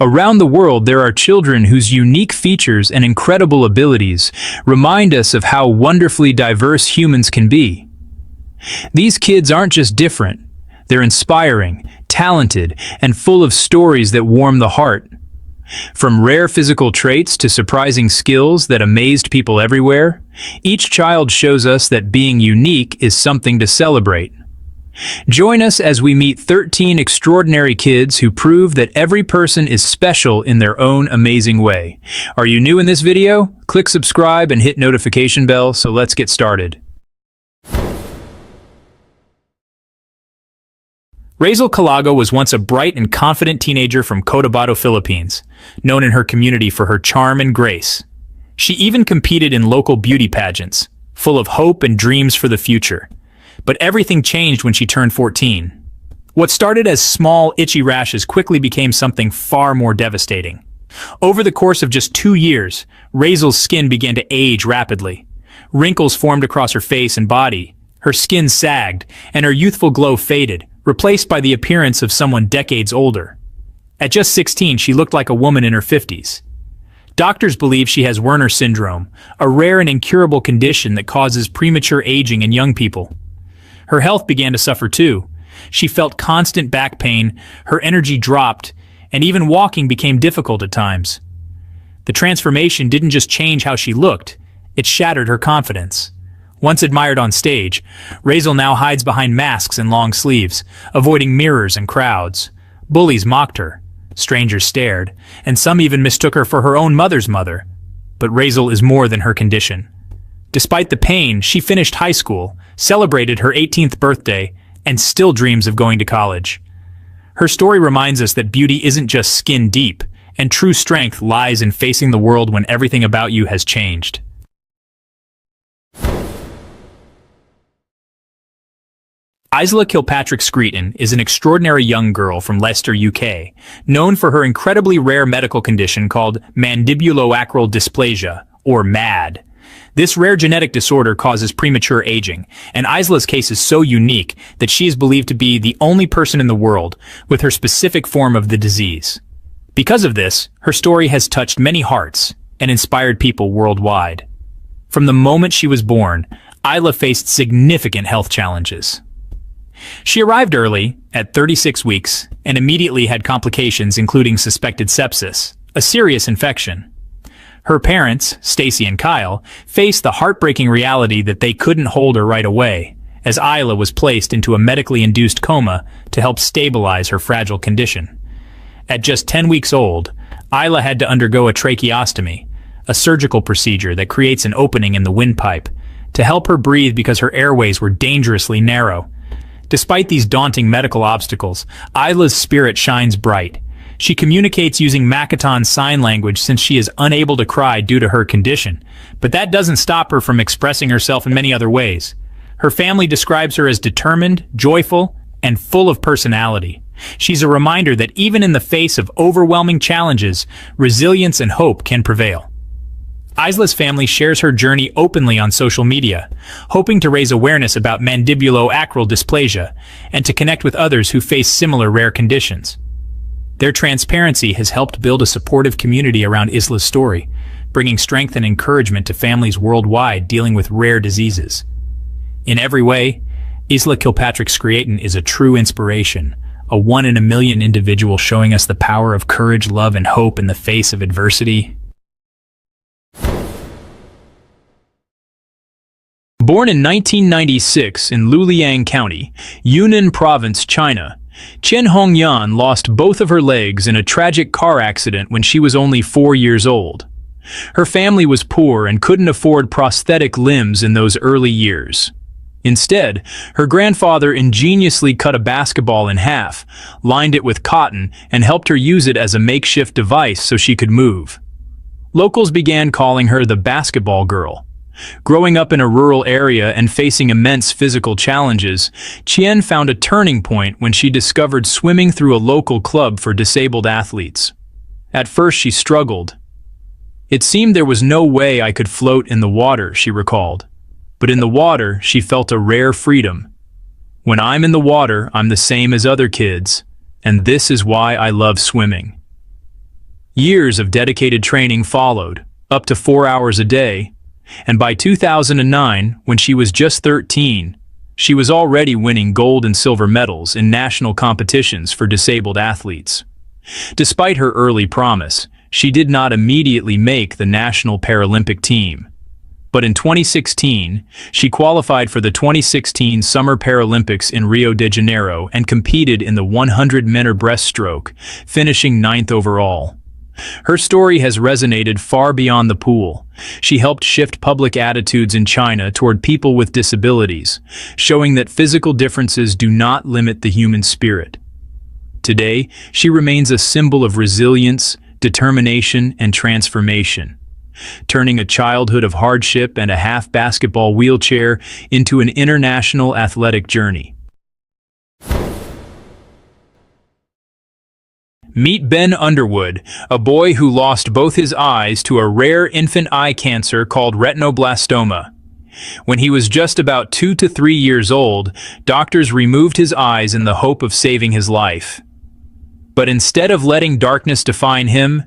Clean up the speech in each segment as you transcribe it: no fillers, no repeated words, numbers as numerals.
Around the world, there are children whose unique features and incredible abilities remind us of how wonderfully diverse humans can be. These kids aren't just different, they're inspiring, talented, and full of stories that warm the heart. From rare physical traits to surprising skills that amazed people everywhere, each child shows us that being unique is something to celebrate. Join us as we meet 13 extraordinary kids who prove that every person is special in their own amazing way. Are you new in this video? Click subscribe and hit notification bell, so let's get started. Raizel Kalago was once a bright and confident teenager from Cotabato, Philippines, known in her community for her charm and grace. She even competed in local beauty pageants, full of hope and dreams for the future. But everything changed when she turned 14. What started as small, itchy rashes quickly became something far more devastating. Over the course of just 2 years, Raizel's skin began to age rapidly. Wrinkles formed across her face and body, her skin sagged, and her youthful glow faded, replaced by the appearance of someone decades older. At just 16, she looked like a woman in her 50s. Doctors believe she has Werner syndrome, a rare and incurable condition that causes premature aging in young people. Her health began to suffer too. She felt constant back pain, her energy dropped, and even walking became difficult at times. The transformation didn't just change how she looked, it shattered her confidence. Once admired on stage, Raizel now hides behind masks and long sleeves, avoiding mirrors and crowds. Bullies mocked her, strangers stared, and some even mistook her for her own mother's mother. But Raizel is more than her condition. Despite the pain, she finished high school, celebrated her 18th birthday, and still dreams of going to college. Her story reminds us that beauty isn't just skin deep, and true strength lies in facing the world when everything about you has changed. Isla Kilpatrick-Screeton is an extraordinary young girl from Leicester, UK, known for her incredibly rare medical condition called mandibuloacral dysplasia, or MAD. This rare genetic disorder causes premature aging, and Isla's case is so unique that she is believed to be the only person in the world with her specific form of the disease. Because of this, her story has touched many hearts and inspired people worldwide. From the moment she was born, Isla faced significant health challenges. She arrived early, at 36 weeks, and immediately had complications including suspected sepsis, a serious infection. Her parents, Stacy and Kyle, faced the heartbreaking reality that they couldn't hold her right away, as Isla was placed into a medically induced coma to help stabilize her fragile condition. At just 10 weeks old, Isla had to undergo a tracheostomy, a surgical procedure that creates an opening in the windpipe, to help her breathe because her airways were dangerously narrow. Despite these daunting medical obstacles, Isla's spirit shines bright. She communicates using Makaton sign language since she is unable to cry due to her condition, but that doesn't stop her from expressing herself in many other ways. Her family describes her as determined, joyful, and full of personality. She's a reminder that even in the face of overwhelming challenges, resilience and hope can prevail. Isla's family shares her journey openly on social media, hoping to raise awareness about mandibuloacral dysplasia and to connect with others who face similar rare conditions. Their transparency has helped build a supportive community around Isla's story, bringing strength and encouragement to families worldwide dealing with rare diseases. In every way, Isla Kilpatrick-Screeton is a true inspiration, a one-in-a-million individual showing us the power of courage, love, and hope in the face of adversity. Born in 1996 in Luliang County, Yunnan Province, China, Qian Hongyan lost both of her legs in a tragic car accident when she was only 4 years old. Her family was poor and couldn't afford prosthetic limbs in those early years. Instead, her grandfather ingeniously cut a basketball in half, lined it with cotton, and helped her use it as a makeshift device so she could move. Locals began calling her the basketball girl. Growing up in a rural area and facing immense physical challenges, Qian found a turning point when she discovered swimming through a local club for disabled athletes. At first she struggled. It seemed there was no way I could float in the water, she recalled. But in the water, she felt a rare freedom. When I'm in the water, I'm the same as other kids, and this is why I love swimming. Years of dedicated training followed, up to 4 hours a day, and by 2009, when she was just 13, she was already winning gold and silver medals in national competitions for disabled athletes. Despite her early promise, she did not immediately make the national Paralympic team. But in 2016, she qualified for the 2016 Summer Paralympics in Rio de Janeiro and competed in the 100-meter breaststroke, finishing 9th overall. Her story has resonated far beyond the pool. She helped shift public attitudes in China toward people with disabilities, showing that physical differences do not limit the human spirit. Today, she remains a symbol of resilience, determination, and transformation, turning a childhood of hardship and a half-basketball wheelchair into an international athletic journey. Meet Ben Underwood, a boy who lost both his eyes to a rare infant eye cancer called retinoblastoma. When he was just about 2 to 3 years old, doctors removed his eyes in the hope of saving his life. But instead of letting darkness define him,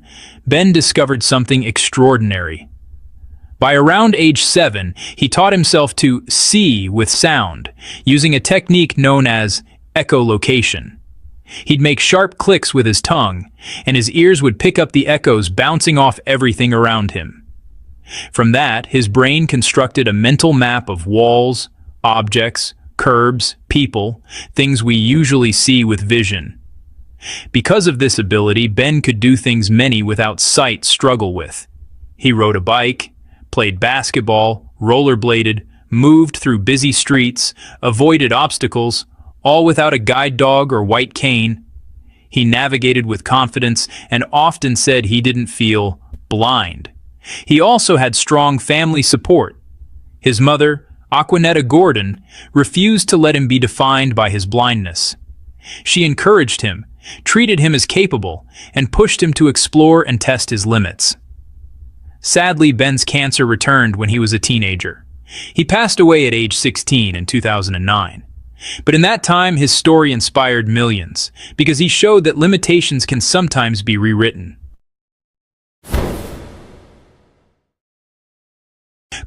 Ben discovered something extraordinary. By around age 7, he taught himself to see with sound, using a technique known as echolocation. He'd make sharp clicks with his tongue, and his ears would pick up the echoes bouncing off everything around him. From that, his brain constructed a mental map of walls, objects, curbs, people, things we usually see with vision. Because of this ability, Ben could do things many without sight struggle with. He rode a bike, played basketball, rollerbladed, moved through busy streets, avoided obstacles, all without a guide dog or white cane. He navigated with confidence and often said he didn't feel blind. He also had strong family support. His mother, Aquanetta Gordon, refused to let him be defined by his blindness. She encouraged him, treated him as capable, and pushed him to explore and test his limits. Sadly, Ben's cancer returned when he was a teenager. He passed away at age 16 in 2009. But in that time, his story inspired millions, because he showed that limitations can sometimes be rewritten.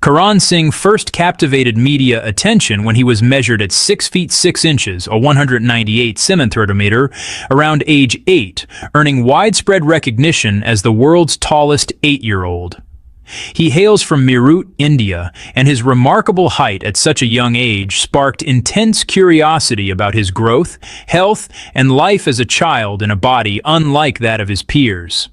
Karan Singh first captivated media attention when he was measured at 6 feet 6 inches, or 198 centimeters, around age 8, earning widespread recognition as the world's tallest 8-year-old. He hails from Meerut, India, and his remarkable height at such a young age sparked intense curiosity about his growth, health, and life as a child in a body unlike that of his peers.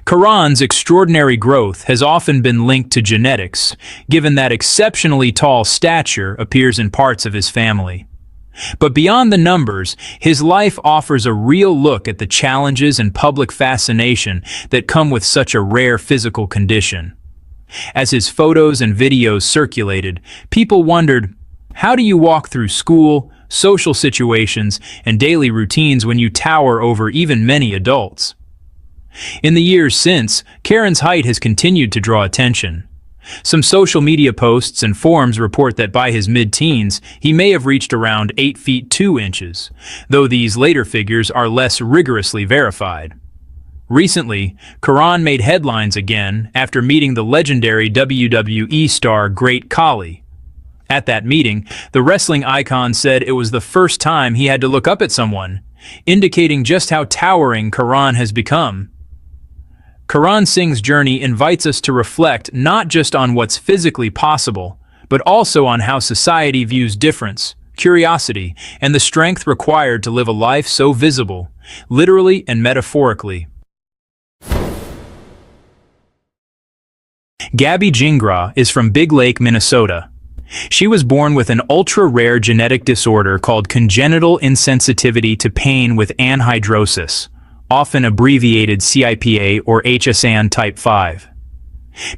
Karan's extraordinary growth has often been linked to genetics, given that exceptionally tall stature appears in parts of his family. But beyond the numbers, his life offers a real look at the challenges and public fascination that come with such a rare physical condition. As his photos and videos circulated, people wondered, how do you walk through school, social situations, and daily routines when you tower over even many adults? In the years since, Karan's height has continued to draw attention. Some social media posts and forums report that by his mid-teens, he may have reached around 8 feet 2 inches, though these later figures are less rigorously verified. Recently, Karan made headlines again after meeting the legendary WWE star Great Khali. At that meeting, the wrestling icon said it was the first time he had to look up at someone, indicating just how towering Karan has become. Karan Singh's journey invites us to reflect not just on what's physically possible, but also on how society views difference, curiosity, and the strength required to live a life so visible, literally and metaphorically. Gabby Gingras is from Big Lake, Minnesota. She was born with an ultra-rare genetic disorder called congenital insensitivity to pain with anhidrosis, often abbreviated CIPA or HSAN type 5.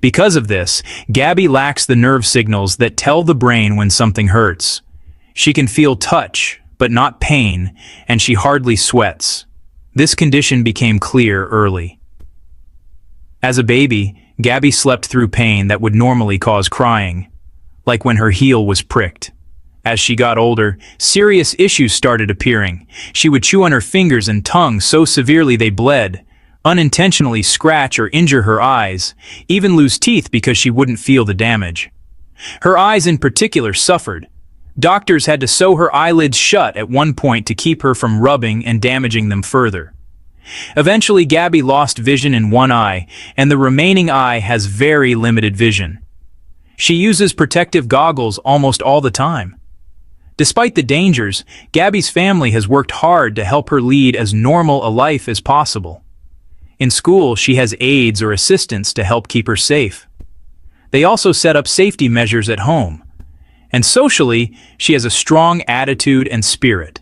Because of this, Gabby lacks the nerve signals that tell the brain when something hurts. She can feel touch, but not pain, and she hardly sweats. This condition became clear early. As a baby, Gabby slept through pain that would normally cause crying, like when her heel was pricked. As she got older, serious issues started appearing. She would chew on her fingers and tongue so severely they bled, unintentionally scratch or injure her eyes, even lose teeth because she wouldn't feel the damage. Her eyes in particular suffered. Doctors had to sew her eyelids shut at one point to keep her from rubbing and damaging them further. Eventually, Gabby lost vision in one eye, and the remaining eye has very limited vision. She uses protective goggles almost all the time. Despite the dangers, Gabby's family has worked hard to help her lead as normal a life as possible. In school, she has aides or assistants to help keep her safe. They also set up safety measures at home. And socially, she has a strong attitude and spirit.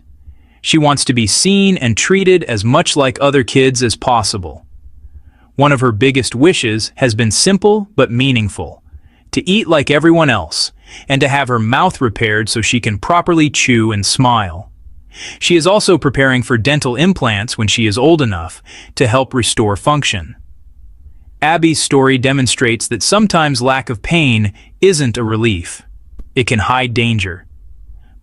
She wants to be seen and treated as much like other kids as possible. One of her biggest wishes has been simple but meaningful: to eat like everyone else, and to have her mouth repaired so she can properly chew and smile. She is also preparing for dental implants when she is old enough to help restore function. Abby's story demonstrates that sometimes lack of pain isn't a relief. It can hide danger.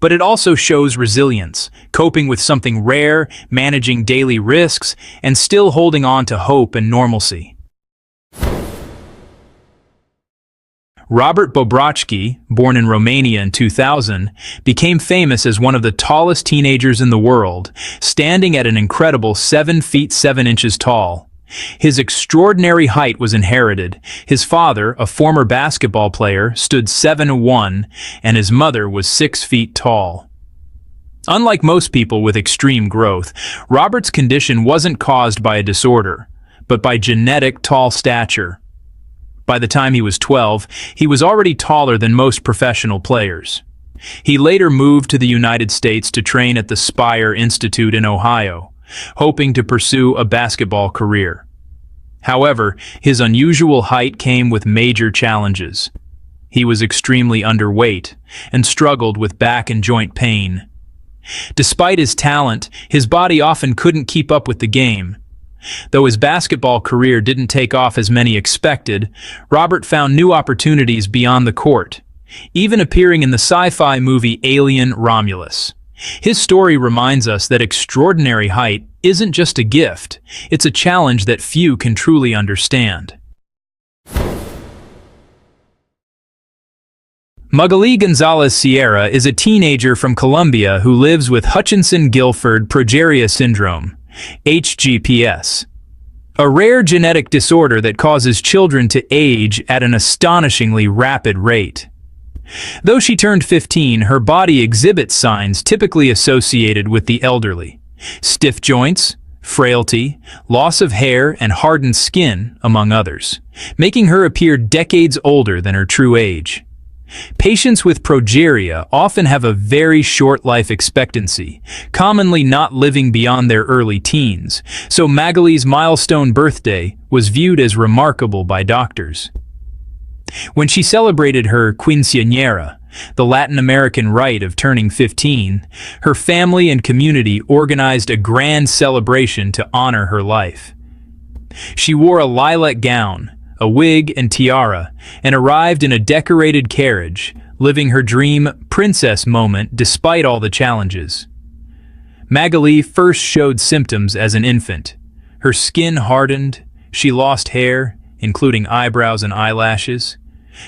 But it also shows resilience, coping with something rare, managing daily risks, and still holding on to hope and normalcy. Robert Bobroczky, born in Romania in 2000, became famous as one of the tallest teenagers in the world, standing at an incredible 7 feet 7 inches tall. His extraordinary height was inherited. His father, a former basketball player, stood 7'1", and his mother was 6 feet tall. Unlike most people with extreme growth, Robert's condition wasn't caused by a disorder, but by genetic tall stature. By the time he was 12, he was already taller than most professional players. He later moved to the United States to train at the Spire Institute in Ohio, hoping to pursue a basketball career. However, his unusual height came with major challenges. He was extremely underweight and struggled with back and joint pain. Despite his talent, his body often couldn't keep up with the game. Though his basketball career didn't take off as many expected, Robert found new opportunities beyond the court, even appearing in the sci-fi movie Alien: Romulus. His story reminds us that extraordinary height isn't just a gift, it's a challenge that few can truly understand. Magali Gonzalez Sierra is a teenager from Colombia who lives with Hutchinson-Gilford progeria syndrome, HGPS, a rare genetic disorder that causes children to age at an astonishingly rapid rate. Though she turned 15, her body exhibits signs typically associated with the elderly: stiff joints, frailty, loss of hair, and hardened skin, among others, making her appear decades older than her true age. Patients with progeria often have a very short life expectancy, commonly not living beyond their early teens, so Magali's milestone birthday was viewed as remarkable by doctors. When she celebrated her quinceañera, the Latin American rite of turning 15, her family and community organized a grand celebration to honor her life. She wore a lilac gown, a wig and tiara, and arrived in a decorated carriage, living her dream princess moment despite all the challenges. Magali first showed symptoms as an infant. Her skin hardened, she lost hair, including eyebrows and eyelashes,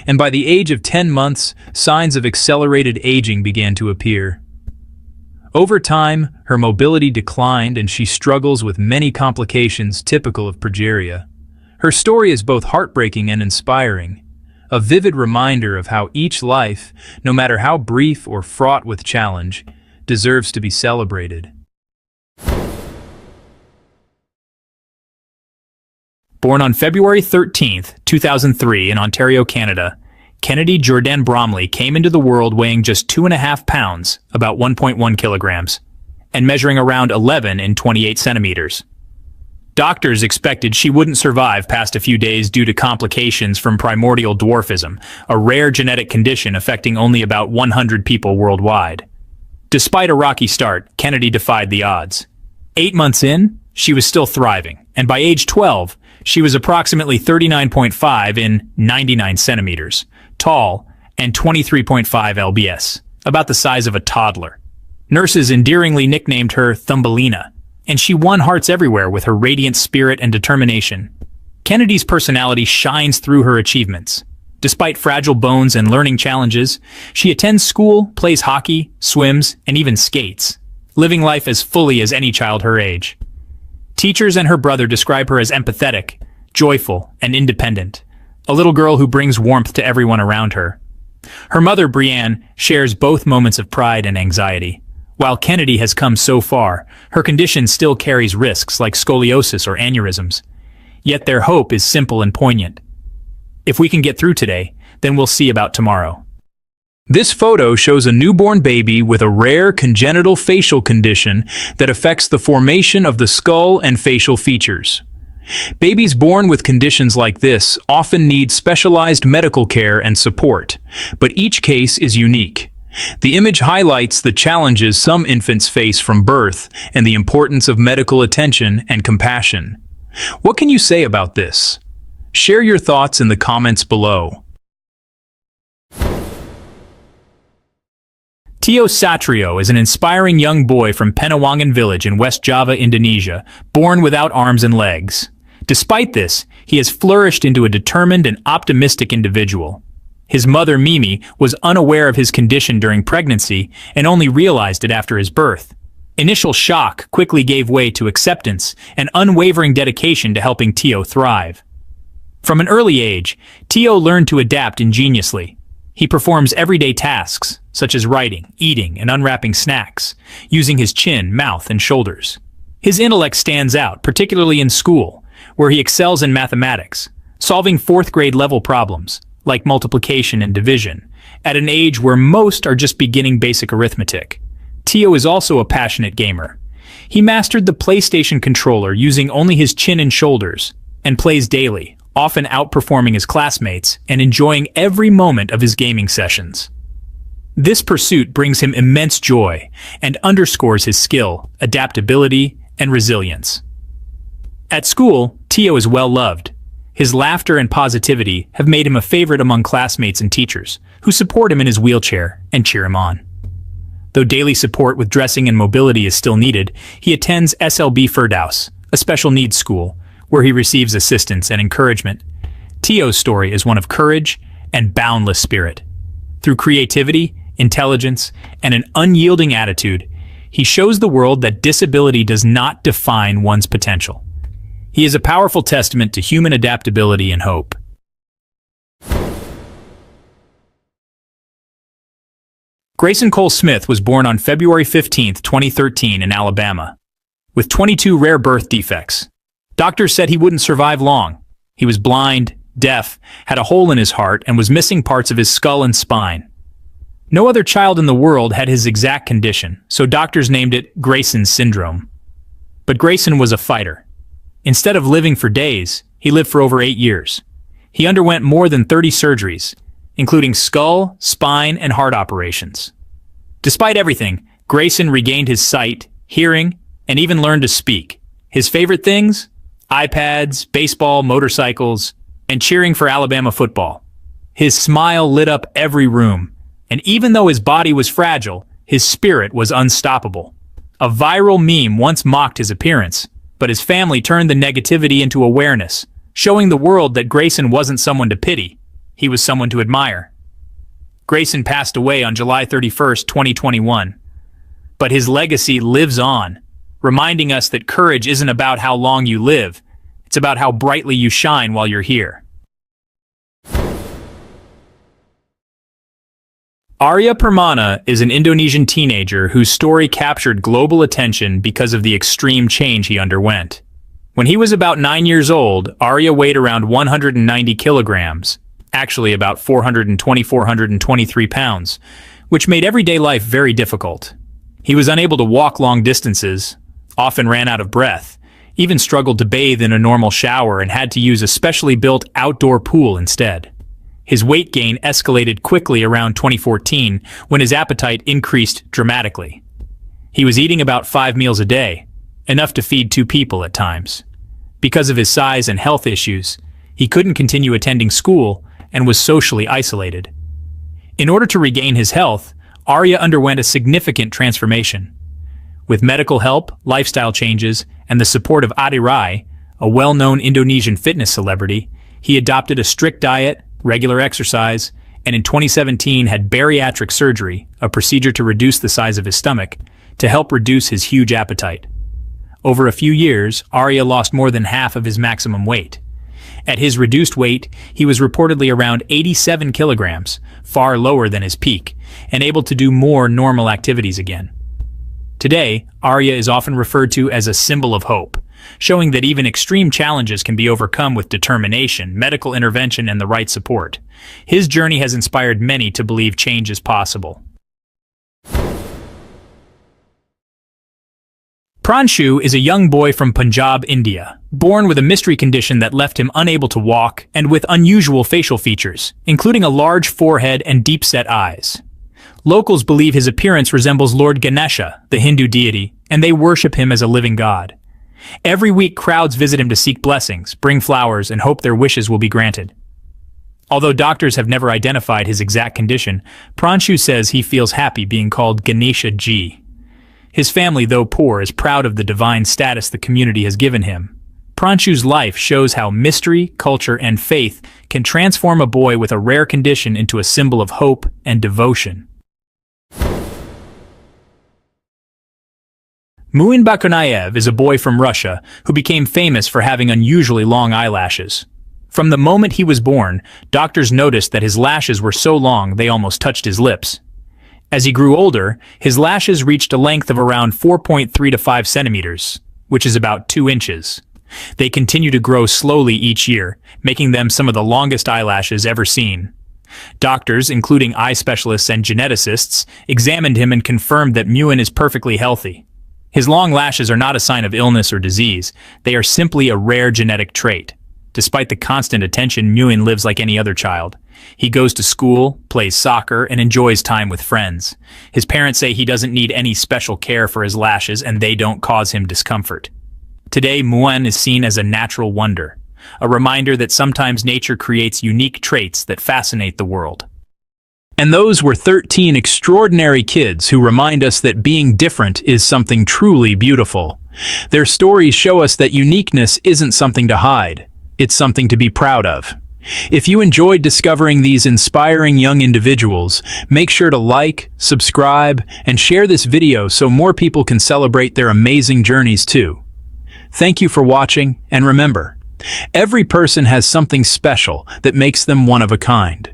and by the age of 10 months, signs of accelerated aging began to appear. Over time, her mobility declined and she struggles with many complications typical of progeria. Her story is both heartbreaking and inspiring, a vivid reminder of how each life, no matter how brief or fraught with challenge, deserves to be celebrated. Born on February 13, 2003 in Ontario, Canada, Kenadie Jourdin-Bromley came into the world weighing just 2.5 pounds, about 1.1 kilograms, and measuring around 11 in 28 centimeters. Doctors expected she wouldn't survive past a few days due to complications from primordial dwarfism, a rare genetic condition affecting only about 100 people worldwide. Despite a rocky start, Kenadie defied the odds. 8 months in, she was still thriving, and by age 12, she was approximately 39.5 in 99 centimeters, tall, and 23.5 lbs, about the size of a toddler. Nurses endearingly nicknamed her Thumbelina, and she won hearts everywhere with her radiant spirit and determination. Kenadie's personality shines through her achievements. Despite fragile bones and learning challenges, she attends school, plays hockey, swims, and even skates, living life as fully as any child her age. Teachers and her brother describe her as empathetic, joyful, and independent, a little girl who brings warmth to everyone around her. Her mother, Brianne, shares both moments of pride and anxiety. While Kenadie has come so far, her condition still carries risks like scoliosis or aneurysms. Yet their hope is simple and poignant. If we can get through today, then we'll see about tomorrow. This photo shows a newborn baby with a rare congenital facial condition that affects the formation of the skull and facial features. Babies born with conditions like this often need specialized medical care and support, but each case is unique. The image highlights the challenges some infants face from birth and the importance of medical attention and compassion. What can you say about this? Share your thoughts in the comments below. Tio Satrio is an inspiring young boy from Penawangan village in West Java, Indonesia, born without arms and legs. Despite this, he has flourished into a determined and optimistic individual. His mother, Mimi, was unaware of his condition during pregnancy and only realized it after his birth. Initial shock quickly gave way to acceptance and unwavering dedication to helping Tio thrive. From an early age, Tio learned to adapt ingeniously. He performs everyday tasks, such as writing, eating, and unwrapping snacks, using his chin, mouth, and shoulders. His intellect stands out, particularly in school, where he excels in mathematics, solving fourth-grade level problems, like multiplication and division, at an age where most are just beginning basic arithmetic. Tio is also a passionate gamer. He mastered the PlayStation controller using only his chin and shoulders, and plays daily, often outperforming his classmates and enjoying every moment of his gaming sessions. This pursuit brings him immense joy and underscores his skill, adaptability, and resilience. At school, Tio is well loved. His laughter and positivity have made him a favorite among classmates and teachers, who support him in his wheelchair and cheer him on. Though daily support with dressing and mobility is still needed, he attends SLB Firdaus, a special needs school, where he receives assistance and encouragement. Tio's story is one of courage and boundless spirit. Through creativity, intelligence, and an unyielding attitude, he shows the world that disability does not define one's potential. He is a powerful testament to human adaptability and hope. Grayson Cole Smith was born on February 15, 2013 in Alabama, with 22 rare birth defects. Doctors said he wouldn't survive long. He was blind, deaf, had a hole in his heart, and was missing parts of his skull and spine. No other child in the world had his exact condition, so doctors named it Grayson syndrome. But Grayson was a fighter. Instead of living for days, he lived for over 8 years. He underwent more than 30 surgeries, including skull, spine, and heart operations. Despite everything, Grayson regained his sight, hearing, and even learned to speak. His favorite things? iPads, baseball, motorcycles, and cheering for Alabama football. His smile lit up every room, and even though his body was fragile, his spirit was unstoppable. A viral meme once mocked his appearance, but his family turned the negativity into awareness, showing the world that Grayson wasn't someone to pity, he was someone to admire. Grayson passed away on July 31, 2021. But his legacy lives on, reminding us that courage isn't about how long you live, it's about how brightly you shine while you're here. Arya Permana is an Indonesian teenager whose story captured global attention because of the extreme change he underwent. When he was about 9 years old, Arya weighed around 190 kilograms, actually about 423 pounds, which made everyday life very difficult. He was unable to walk long distances, often ran out of breath, even struggled to bathe in a normal shower and had to use a specially built outdoor pool instead. His weight gain escalated quickly around 2014 when his appetite increased dramatically. He was eating about 5 meals a day, enough to feed 2 people at times. Because of his size and health issues, he couldn't continue attending school and was socially isolated. In order to regain his health, Arya underwent a significant transformation. With medical help, lifestyle changes, and the support of Adi Rai, a well-known Indonesian fitness celebrity, he adopted a strict diet, regular exercise, and in 2017 had bariatric surgery, a procedure to reduce the size of his stomach, to help reduce his huge appetite. Over a few years, Arya lost more than half of his maximum weight. At his reduced weight, he was reportedly around 87 kilograms, far lower than his peak, and able to do more normal activities again. Today, Arya is often referred to as a symbol of hope, showing that even extreme challenges can be overcome with determination, medical intervention, and the right support. His journey has inspired many to believe change is possible. Pranshu is a young boy from Punjab, India, born with a mystery condition that left him unable to walk and with unusual facial features, including a large forehead and deep-set eyes. Locals believe his appearance resembles Lord Ganesha, the Hindu deity, and they worship him as a living god. Every week, crowds visit him to seek blessings, bring flowers, and hope their wishes will be granted. Although doctors have never identified his exact condition, Pranshu says he feels happy being called Ganesha Ji. His family, though poor, is proud of the divine status the community has given him. Pranshu's life shows how mystery, culture, and faith can transform a boy with a rare condition into a symbol of hope and devotion. Muin Bachonaev is a boy from Russia who became famous for having unusually long eyelashes. From the moment he was born, doctors noticed that his lashes were so long they almost touched his lips. As he grew older, his lashes reached a length of around 4.3 to 5 centimeters, which is about 2 inches. They continue to grow slowly each year, making them some of the longest eyelashes ever seen. Doctors, including eye specialists and geneticists, examined him and confirmed that Muin is perfectly healthy. His long lashes are not a sign of illness or disease, they are simply a rare genetic trait. Despite the constant attention, Muin lives like any other child. He goes to school, plays soccer, and enjoys time with friends. His parents say he doesn't need any special care for his lashes and they don't cause him discomfort. Today, Muin is seen as a natural wonder, a reminder that sometimes nature creates unique traits that fascinate the world. And those were 13 extraordinary kids who remind us that being different is something truly beautiful. Their stories show us that uniqueness isn't something to hide. It's something to be proud of. If you enjoyed discovering these inspiring young individuals, make sure to like, subscribe, and share this video so more people can celebrate their amazing journeys too. Thank you for watching, and remember, every person has something special that makes them one of a kind.